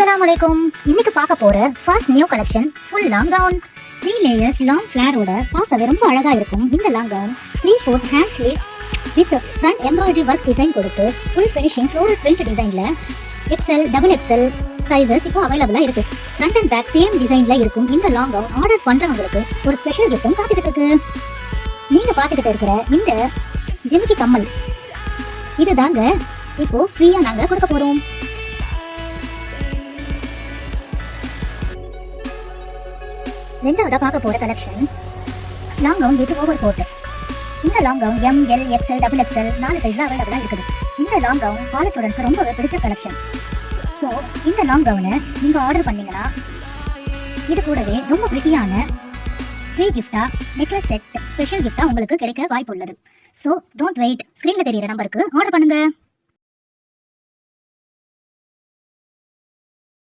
அஸ்ஸலாமுஅலைக்கும். இன்னைக்கு பார்க்க போற first new collection full long gown 3 layers long ஃபிளேரோட பார்க்கவே ரொம்ப அழகா இருக்கும். இந்த long gown 3/4 hand sleeve with front embroidery work design கொடுத்து ஃபுல் ஃபினிஷிங் ஃப்ளோரல் பிரிண்ட் டிசைன்ல எக்ஸ்எல் டபுள் எக்ஸ்எல் சைஸஸ் இப்போ அவைலபிளா இருக்கு. ஃப்ரண்ட் அண்ட் பேக் சேம் டிசைன்ல இருக்கும். இந்த லாங் கவுன் ஆர்டர் பண்றவங்களுக்கு ஒரு ஸ்பெஷல் கிஃப்ட்டும் காத்துக்கிட்டு இருக்கு. நீங்க பார்த்துக்கிட்டு இருக்கிற இந்த ஜிமிக்கி கம்மல் இதுதாங்க இப்போ ஃப்ரீயா நாங்க கொடுக்க போறோம். ரெண்டாவதா பார்க்க போற collections long gown with over coat. இந்த long gown M L XL double XL 4 சைஸ்ல அவைலபிளா இருக்குது. இந்த லாங் கவுன் காலேஜ் ஸ்டூடெண்ட்ஸ்க்கு ரொம்ப பிடிச்ச கலெக்ஷன். ஸோ இந்த லாங் கவுனை நீங்க ஆர்டர் பண்ணீங்கன்னா இது கூடவே ரொம்ப பிரிட்டியான ஃப்ரீ கிஃப்டா நெக்லஸ் செட் ஸ்பெஷல் கிஃப்டா உங்களுக்கு கிடைக்க வாய்ப்பு உள்ளது. ஸோ டோன்ட் வெயிட், ஸ்க்ரீன்ல தெரியிற நம்பருக்கு ஆர்டர் பண்ணுங்க.